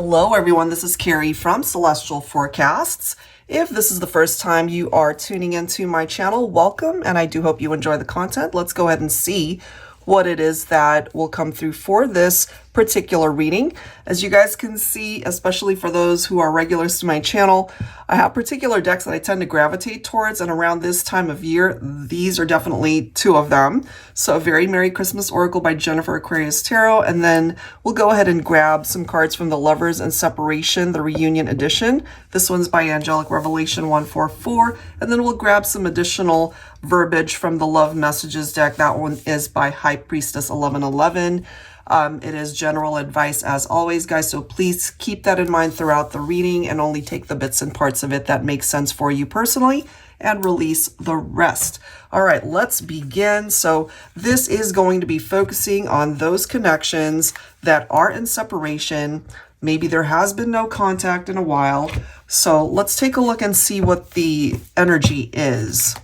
Hello everyone, this is Carrie from Celestial Forecasts. If this is the first time you are tuning into my channel, welcome, and I do hope you enjoy the content. Let's go ahead and see what it is that will come through for this particular reading. As you guys can see, especially for those who are regulars to my channel, I have particular decks that I tend to gravitate towards, and around this time of year, these are definitely two of them. So a very Merry Christmas Oracle by Jennifer Aquarius Tarot, and then we'll go ahead and grab some cards from the Lovers and Separation, the Reunion Edition. This one's by Angelic Revelation 144, and then we'll grab some additional verbiage from the Love Messages deck. That one is by High Priestess 1111. It is general advice as always, guys, so please keep that in mind throughout the reading and only take the bits and parts of it that make sense for you personally and release the rest. All right, let's begin. So this is going to be focusing on those connections that are in separation. Maybe there has been no contact in a while. So let's take a look and see what the energy is.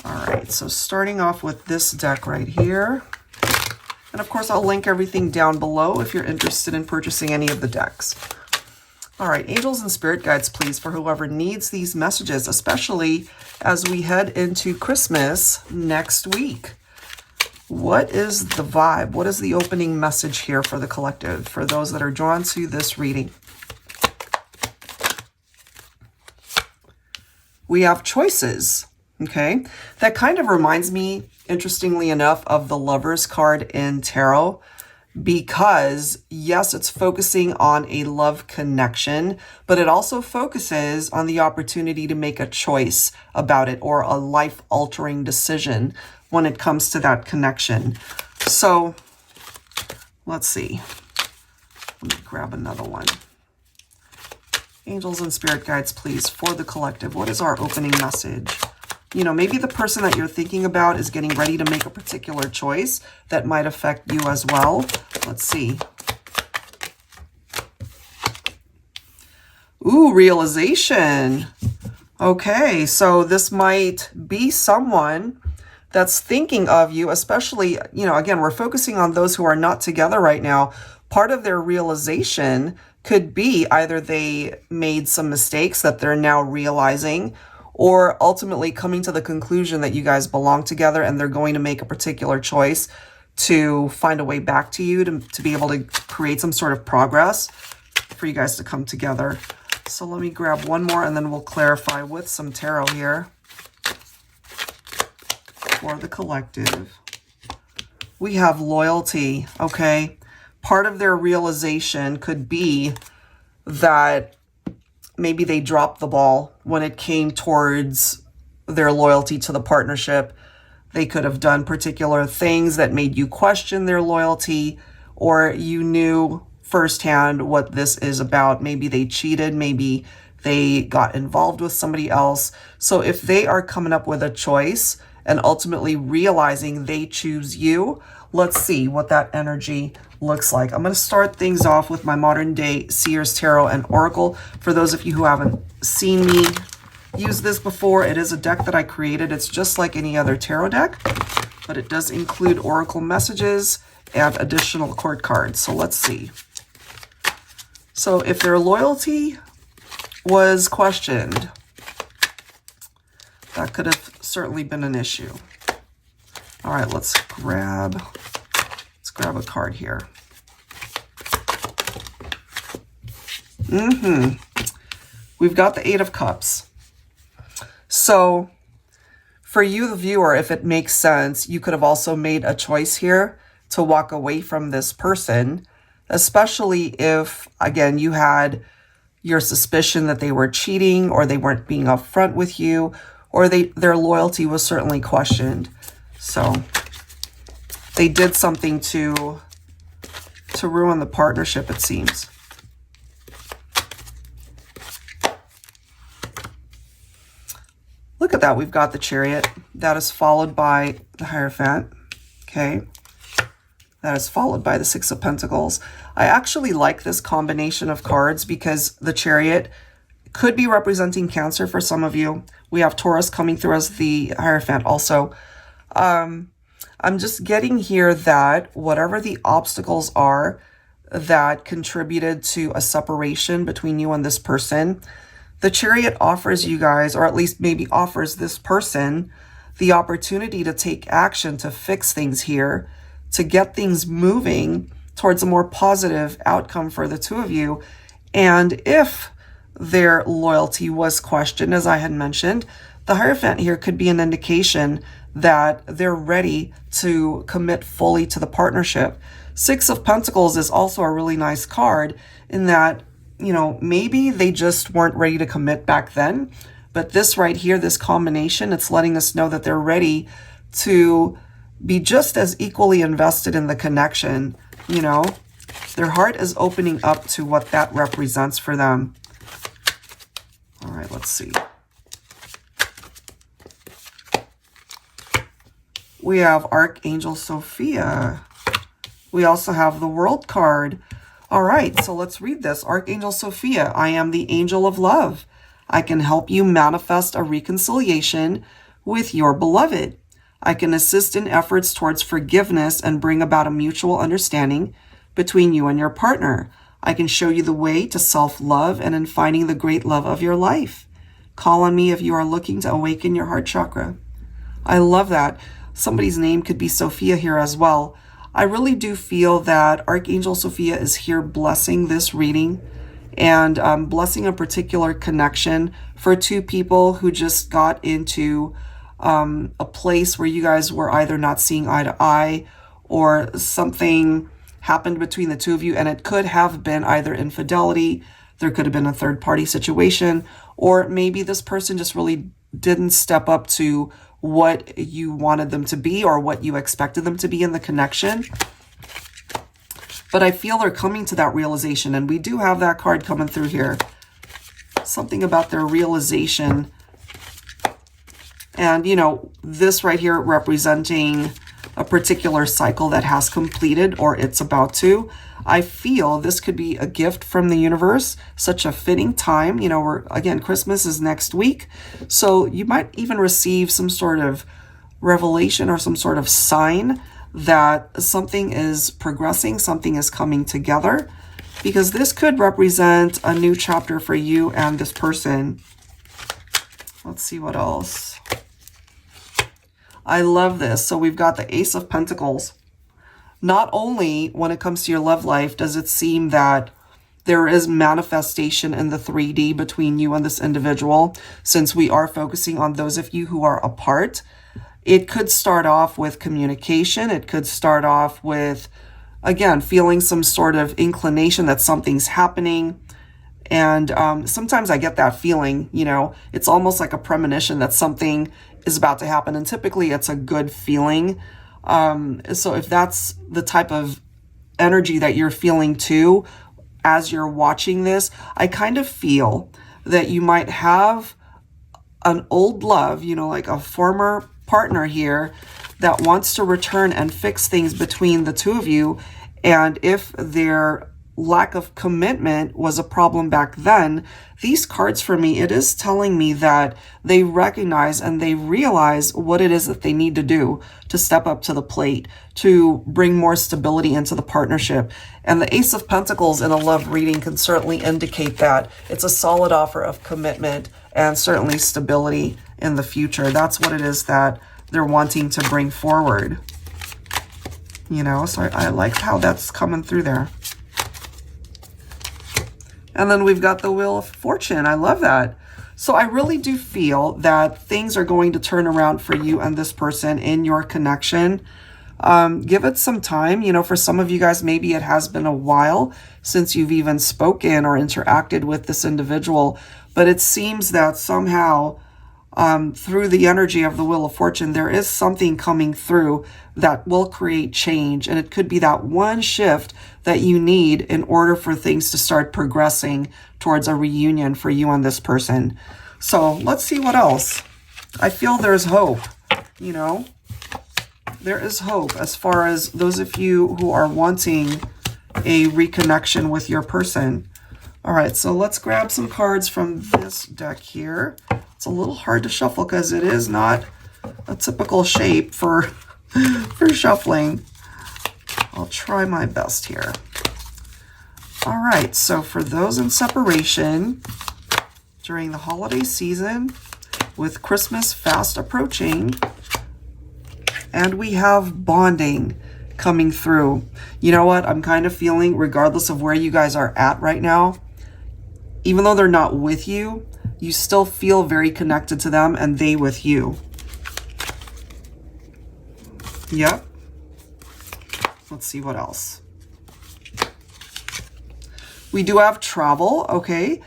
All right, so starting off with this deck right here. And of course, I'll link everything down below if you're interested in purchasing any of the decks. All right, angels and spirit guides, please, for whoever needs these messages, especially as we head into Christmas next week. What is the vibe? What is the opening message here for the collective, for those that are drawn to this reading? We have choices, okay? That kind of reminds me, interestingly enough, of the Lovers card in tarot, because yes, it's focusing on a love connection, but it also focuses on the opportunity to make a choice about it or a life-altering decision when it comes to that connection. So let's see. Let me grab another one. Angels and spirit guides, please, for the collective. What is our opening message? You know, maybe the person that you're thinking about is getting ready to make a particular choice that might affect you as well. Let's see. Ooh, realization. Okay, so this might be someone that's thinking of you, especially, you know, again, we're focusing on those who are not together right now. Part of their realization could be either they made some mistakes that they're now realizing, or ultimately coming to the conclusion that you guys belong together and they're going to make a particular choice to find a way back to you to be able to create some sort of progress for you guys to come together. So let me grab one more and then we'll clarify with some tarot here for the collective. We have loyalty, okay? Part of their realization could be that maybe they dropped the ball when it came towards their loyalty to the partnership. They could have done particular things that made you question their loyalty, or you knew firsthand what this is about. Maybe they cheated, maybe they got involved with somebody else. So if they are coming up with a choice and ultimately realizing they choose you, let's see what that energy looks like. I'm going to start things off with my modern day Seers Tarot and Oracle. For those of you who haven't seen me use this before, it is a deck that I created. It's just like any other tarot deck, but it does include Oracle messages and additional court cards. So let's see. So if their loyalty was questioned, that could have certainly been an issue. All right, let's grab a card here. We've got the Eight of Cups. So for you, the viewer, if it makes sense, you could have also made a choice here to walk away from this person, especially if, again, you had your suspicion that they were cheating or they weren't being upfront with you, or their loyalty was certainly questioned. So they did something to ruin the partnership, it seems. Look at that. We've got the Chariot. That is followed by the Hierophant. Okay. That is followed by the Six of Pentacles. I actually like this combination of cards because the Chariot could be representing Cancer for some of you. We have Taurus coming through as the Hierophant also. I'm just getting here that whatever the obstacles are, that contributed to a separation between you and this person. The Chariot offers you guys, or at least maybe offers this person, the opportunity to take action, to fix things here, to get things moving towards a more positive outcome for the two of you. And if their loyalty was questioned, as I had mentioned, the Hierophant here could be an indication that they're ready to commit fully to the partnership. Six of Pentacles is also a really nice card in that, you know, maybe they just weren't ready to commit back then. But this right here, this combination, it's letting us know that they're ready to be just as equally invested in the connection. You know, their heart is opening up to what that represents for them. All right, let's see. We have Archangel Sophia. We also have the World card. All right, so let's read this. Archangel Sophia, I am the angel of love. I can help you manifest a reconciliation with your beloved. I can assist in efforts towards forgiveness and bring about a mutual understanding between you and your partner. I can show you the way to self-love and in finding the great love of your life. Call on me if you are looking to awaken your heart chakra. I love that. Somebody's name could be Sophia here as well. I really do feel that Archangel Sophia is here blessing this reading and blessing a particular connection for two people who just got into a place where you guys were either not seeing eye to eye or something happened between the two of you, and it could have been either infidelity, there could have been a third-party situation, or maybe this person just really didn't step up to what you wanted them to be or what you expected them to be in the connection. But I feel they're coming to that realization, and we do have that card coming through here. Something about their realization. And, you know, this right here representing a particular cycle that has completed or it's about to. I feel this could be a gift from the universe, such a fitting time. You know, again, Christmas is next week. So you might even receive some sort of revelation or some sort of sign that something is progressing, something is coming together, because this could represent a new chapter for you and this person. Let's see what else. I love this. So we've got the Ace of Pentacles. Not only when it comes to your love life does it seem that there is manifestation in the 3D between you and this individual, since we are focusing on those of you who are apart. It could start off with communication. It could start off with, again, feeling some sort of inclination that something's happening. And sometimes I get that feeling, you know, it's almost like a premonition that something is about to happen. And typically it's a good feeling. So if that's the type of energy that you're feeling too, as you're watching this, I kind of feel that you might have an old love, you know, like a former partner here that wants to return and fix things between the two of you. And if their lack of commitment was a problem back then, these cards for me, it is telling me that they recognize and they realize what it is that they need to do to step up to the plate, to bring more stability into the partnership. And the Ace of Pentacles in a love reading can certainly indicate that. It's a solid offer of commitment and certainly stability in the future. That's what it is that they're wanting to bring forward. You know, so I like how that's coming through there. And then we've got the Wheel of Fortune. I love that. So I really do feel that things are going to turn around for you and this person in your connection. Give it some time. You know, for some of you guys, maybe it has been a while since you've even spoken or interacted with this individual. But it seems that somehow through the energy of the Wheel of Fortune, there is something coming through that will create change. And it could be that one shift that you need in order for things to start progressing towards a reunion for you and this person. So let's see what else. I feel there's hope, you know. There is hope as far as those of you who are wanting a reconnection with your person. All right, so let's grab some cards from this deck here. It's a little hard to shuffle because it is not a typical shape for, for shuffling. I'll try my best here. All right, so for those in separation during the holiday season, with Christmas fast approaching, and we have bonding coming through. You know what? I'm kind of feeling, regardless of where you guys are at right now, even though they're not with you, you still feel very connected to them and they with you. Yep. Let's see what else. We do have travel, okay?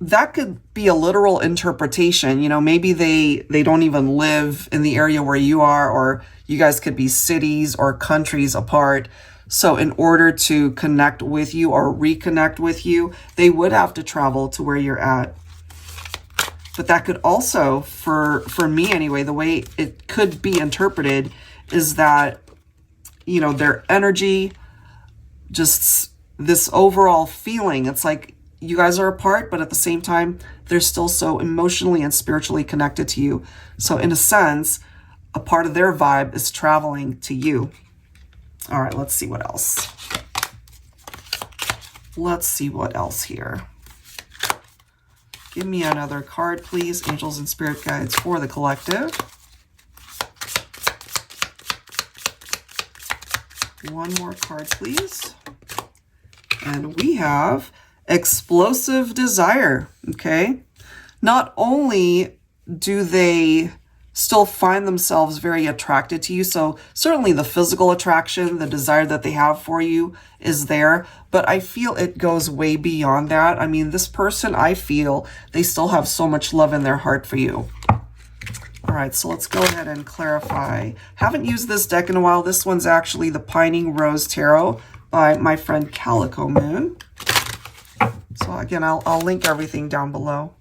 That could be a literal interpretation. You know, maybe they don't even live in the area where you are, or you guys could be cities or countries apart. So in order to connect with you or reconnect with you, they would have to travel to where you're at. But that could also, for me anyway, the way it could be interpreted is that, you know, their energy, just this overall feeling, it's like you guys are apart, but at the same time, they're still so emotionally and spiritually connected to you. So in a sense, a part of their vibe is traveling to you. All right, let's see what else. Let's see what else here. Give me another card, please. Angels and spirit guides for the collective. One more card, please. And we have explosive desire, okay? Not only do they still find themselves very attracted to you, so certainly the physical attraction, the desire that they have for you is there, but I feel it goes way beyond that. I mean, this person, I feel they still have so much love in their heart for you. All right, so let's go ahead and clarify. Haven't used this deck in a while. This one's actually the Pining Rose Tarot by my friend Calico Moon. So again, I'll link everything down below.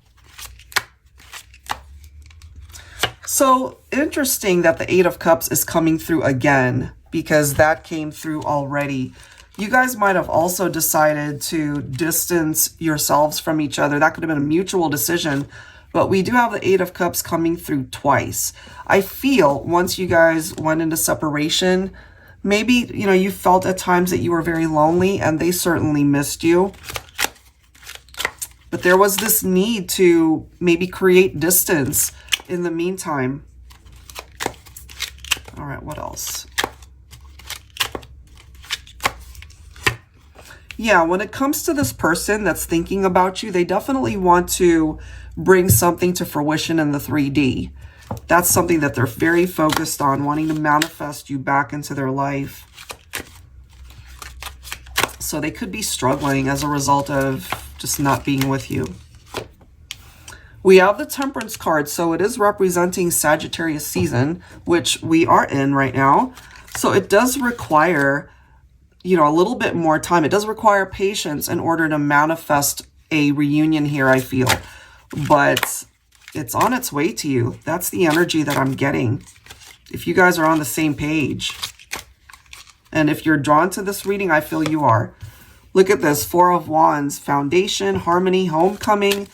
So interesting that the Eight of Cups is coming through again, because that came through already. You guys might have also decided to distance yourselves from each other. That could have been a mutual decision, but we do have the Eight of Cups coming through twice. I feel once you guys went into separation, maybe, you know, you felt at times that you were very lonely, and they certainly missed you. But there was this need to maybe create distance in the meantime. All right, what else? Yeah, when it comes to this person that's thinking about you, they definitely want to bring something to fruition in the 3D. That's something that they're very focused on, wanting to manifest you back into their life. So they could be struggling as a result of just not being with you. We have the Temperance card, so it is representing Sagittarius season, which we are in right now. So it does require, you know, a little bit more time. It does require patience in order to manifest a reunion here, I feel. But it's on its way to you. That's the energy that I'm getting. If you guys are on the same page. And if you're drawn to this reading, I feel you are. Look at this, Four of Wands, foundation, harmony, homecoming.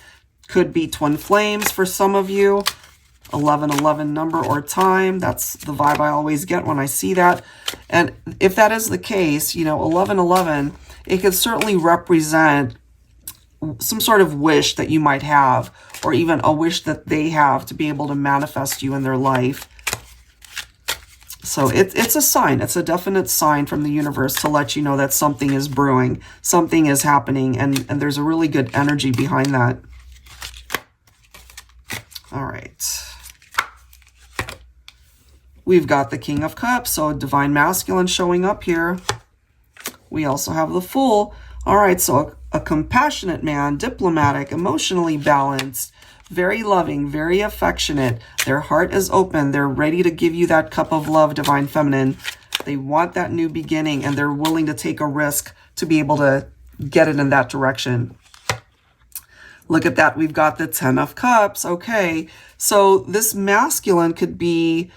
Could be twin flames for some of you. 1111 number or time. That's the vibe I always get when I see that. And if that is the case, you know, 1111, it could certainly represent some sort of wish that you might have, or even a wish that they have to be able to manifest you in their life. So it's a sign. It's a definite sign from the universe to let you know that something is brewing, something is happening, and there's a really good energy behind that. All right. We've got the King of Cups, so Divine Masculine showing up here. We also have the Fool. All right, so a compassionate man, diplomatic, emotionally balanced, very loving, very affectionate. Their heart is open. They're ready to give you that cup of love, Divine Feminine. They want that new beginning, and they're willing to take a risk to be able to get it in that direction. Look at that. We've got the 10 of Cups. Okay, so this masculine could be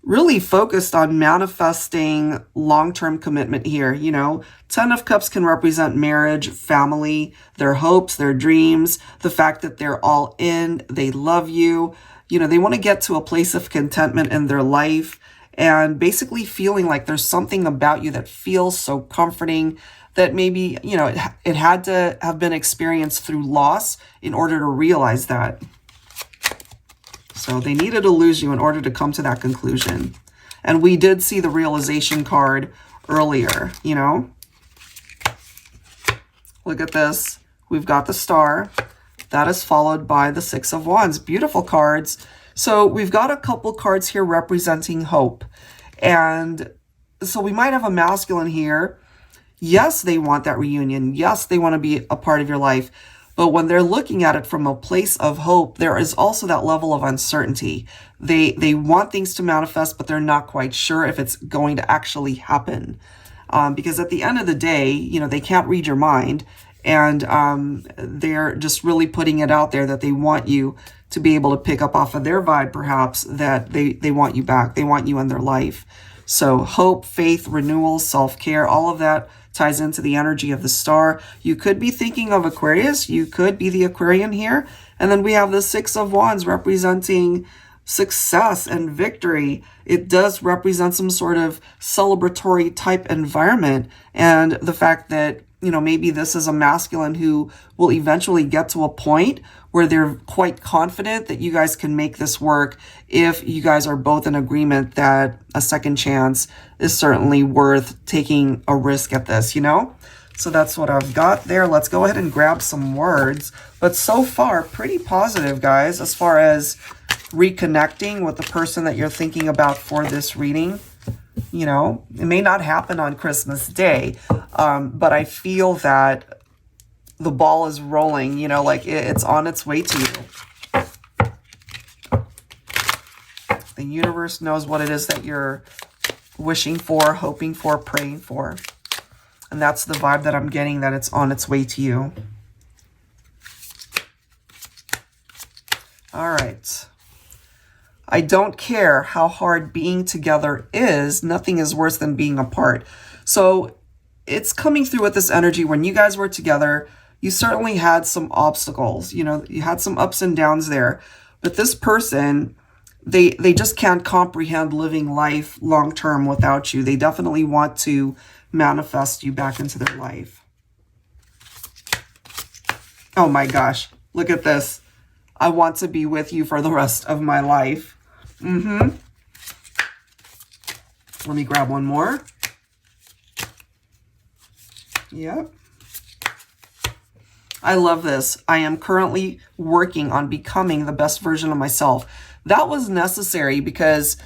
really focused on manifesting long-term commitment here. You know, 10 of Cups can represent marriage, family, their hopes, their dreams, the fact that they're all in, they love you. You know, they want to get to a place of contentment in their life and basically feeling like there's something about you that feels so comforting, that maybe, you know, it had to have been experienced through loss in order to realize that. So they needed to lose you in order to come to that conclusion. And we did see the realization card earlier, you know. Look at this. We've got the Star. That is followed by the Six of Wands. Beautiful cards. So we've got a couple cards here representing hope. And so we might have a masculine here. Yes, they want that reunion. Yes, they want to be a part of your life. But when they're looking at it from a place of hope, there is also that level of uncertainty. They want things to manifest, but they're not quite sure if it's going to actually happen. Because at the end of the day, you know, they can't read your mind. And they're just really putting it out there that they want you to be able to pick up off of their vibe, perhaps, that they want you back. They want you in their life. So hope, faith, renewal, self-care, all of that ties into the energy of the Star. You could be thinking of Aquarius. You could be the Aquarian here. And then we have the Six of Wands representing success and victory. It does represent some sort of celebratory type environment. And the fact that, you know, maybe this is a masculine who will eventually get to a point where they're quite confident that you guys can make this work if you guys are both in agreement that a second chance is certainly worth taking a risk at this, you know? So that's what I've got there. Let's go ahead and grab some words. But so far, pretty positive, guys, as far as reconnecting with the person that you're thinking about for this reading. You know, it may not happen on Christmas Day, but I feel that the ball is rolling, you know, like it's on its way to you. The universe knows what it is that you're wishing for, hoping for, praying for. And that's the vibe that I'm getting, that it's on its way to you. All right. I don't care how hard being together is. Nothing is worse than being apart. So it's coming through with this energy. When you guys were together, you certainly had some obstacles. You know, you had some ups and downs there. But this person, they just can't comprehend living life long term without you. They definitely want to manifest you back into their life. Oh my gosh, look at this. I want to be with you for the rest of my life. Let me grab one more. Yep. I love this. I am currently working on becoming the best version of myself. That was necessary because,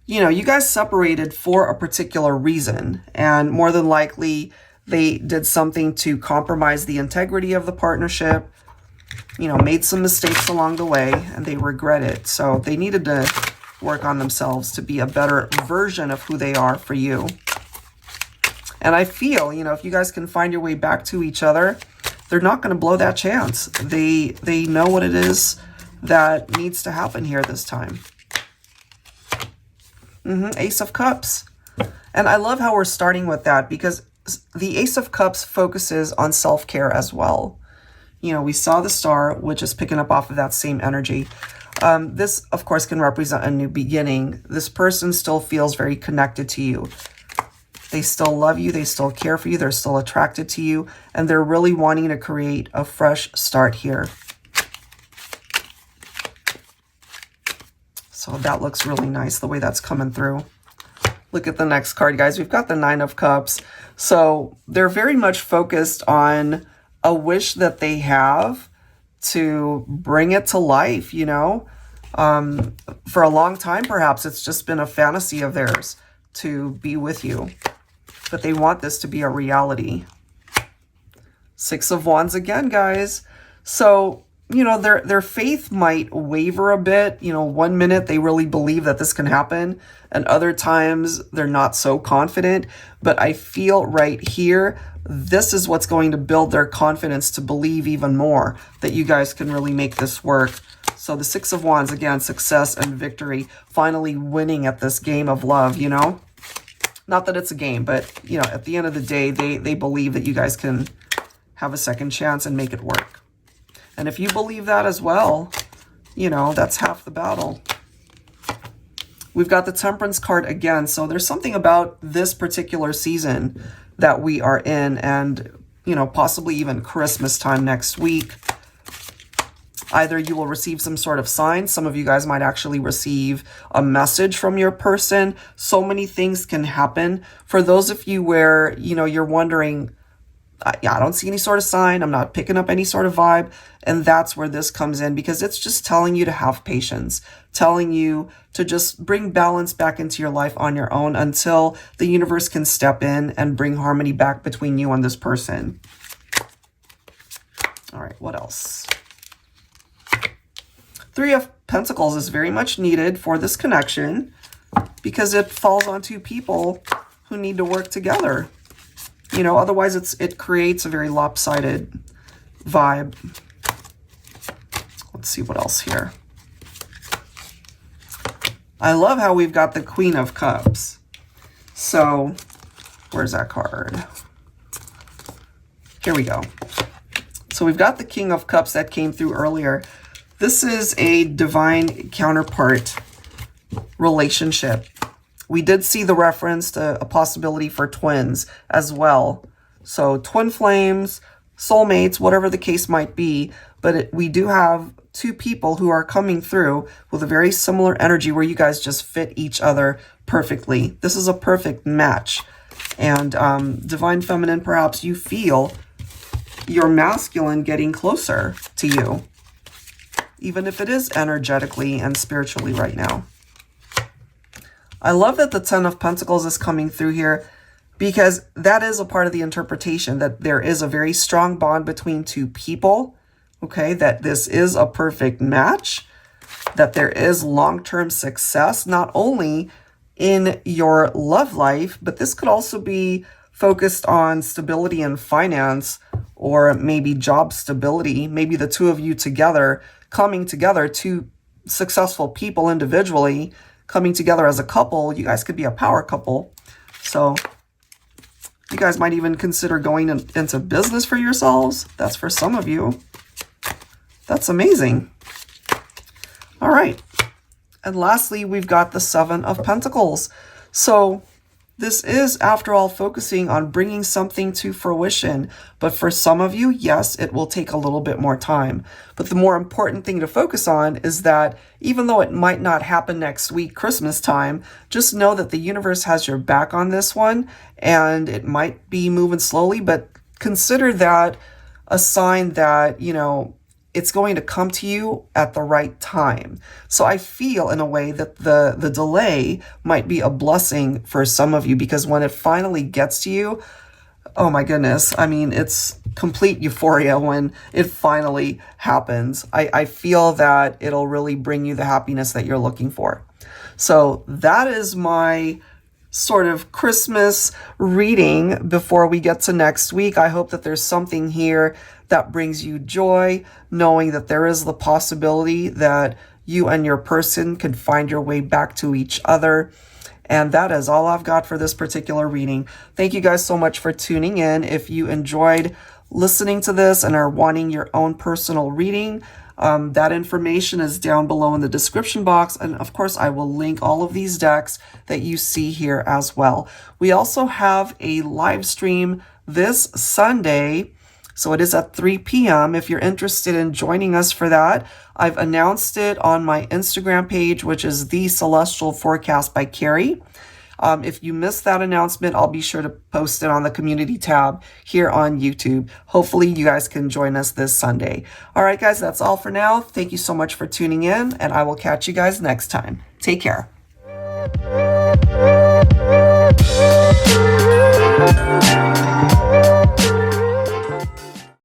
you know, you guys separated for a particular reason. And more than likely, they did something to compromise the integrity of the partnership, you know, made some mistakes along the way, and they regret it. So they needed to work on themselves to be a better version of who they are for you. And I feel, you know, if you guys can find your way back to each other, they're not going to blow that chance. They know what it is that needs to happen here this time. Ace of Cups. And I love how we're starting with that, because the Ace of Cups focuses on self-care as well. You know, we saw the Star, which is picking up off of that same energy. This, of course, can represent a new beginning. This person still feels very connected to you. They still love you. They still care for you. They're still attracted to you. And they're really wanting to create a fresh start here. So that looks really nice, the way that's coming through. Look at the next card, guys. We've got the Nine of Cups. So they're very much focused on a wish that they have to bring it to life, you know. For a long time, perhaps, it's just been a fantasy of theirs to be with you. But they want this to be a reality. Six of Wands again, guys. So, you know, their faith might waver a bit. You know, one minute they really believe that this can happen, and other times they're not so confident. But I feel right here, this is what's going to build their confidence to believe even more that you guys can really make this work. So the Six of Wands, again, success and victory, finally winning at this game of love, you know. Not that it's a game, but, you know, at the end of the day, they believe that you guys can have a second chance and make it work. And if you believe that as well, you know, that's half the battle. We've got the Temperance card again. So there's something about this particular season that we are in, and, you know, possibly even Christmas time next week. Either you will receive some sort of sign. Some of you guys might actually receive a message from your person. So many things can happen. For those of you where, you know, you're wondering, yeah, I don't see any sort of sign. I'm not picking up any sort of vibe. And that's where this comes in, because it's just telling you to have patience, telling you to just bring balance back into your life on your own until the universe can step in and bring harmony back between you and this person. All right, what else? Three of Pentacles is very much needed for this connection because it falls onto people who need to work together. You know, otherwise it creates a very lopsided vibe. Let's see what else here. I love how we've got the Queen of Cups. So, where's that card? Here we go. So we've got the King of Cups that came through earlier. This is a divine counterpart relationship. We did see the reference to a possibility for twins as well. So twin flames, soulmates, whatever the case might be. But we do have two people who are coming through with a very similar energy where you guys just fit each other perfectly. This is a perfect match. And divine feminine, perhaps you feel your masculine getting closer to you, even if it is energetically and spiritually right now. I love that the Ten of Pentacles is coming through here, because that is a part of the interpretation, that there is a very strong bond between two people, okay, that this is a perfect match, that there is long-term success, not only in your love life, but this could also be focused on stability and finance, or maybe job stability, maybe the two of you together, coming together, two successful people individually, coming together as a couple. You guys could be a power couple. So you guys might even consider going into business for yourselves. That's for some of you. That's amazing. All right. And lastly, we've got the Seven of Pentacles. So this is, after all, focusing on bringing something to fruition. But for some of you, yes, it will take a little bit more time. But the more important thing to focus on is that even though it might not happen next week, Christmas time, just know that the universe has your back on this one. And it might be moving slowly, but consider that a sign that, you know, it's going to come to you at the right time. So I feel in a way that the delay might be a blessing for some of you, because when it finally gets to you, oh my goodness, I mean, it's complete euphoria when it finally happens. I feel that it'll really bring you the happiness that you're looking for. So that is my sort of Christmas reading before we get to next week. I hope that there's something here that brings you joy, knowing that there is the possibility that you and your person can find your way back to each other. And that is all I've got for this particular reading. Thank you guys so much for tuning in. If you enjoyed listening to this and are wanting your own personal reading, that information is down below in the description box. And of course, I will link all of these decks that you see here as well. We also have a live stream this Sunday. So it is at 3 p.m. If you're interested in joining us for that, I've announced it on my Instagram page, which is The Celestial Forecast by Carrie. If you missed that announcement, I'll be sure to post it on the community tab here on YouTube. Hopefully you guys can join us this Sunday. All right, guys, that's all for now. Thank you so much for tuning in, and I will catch you guys next time. Take care.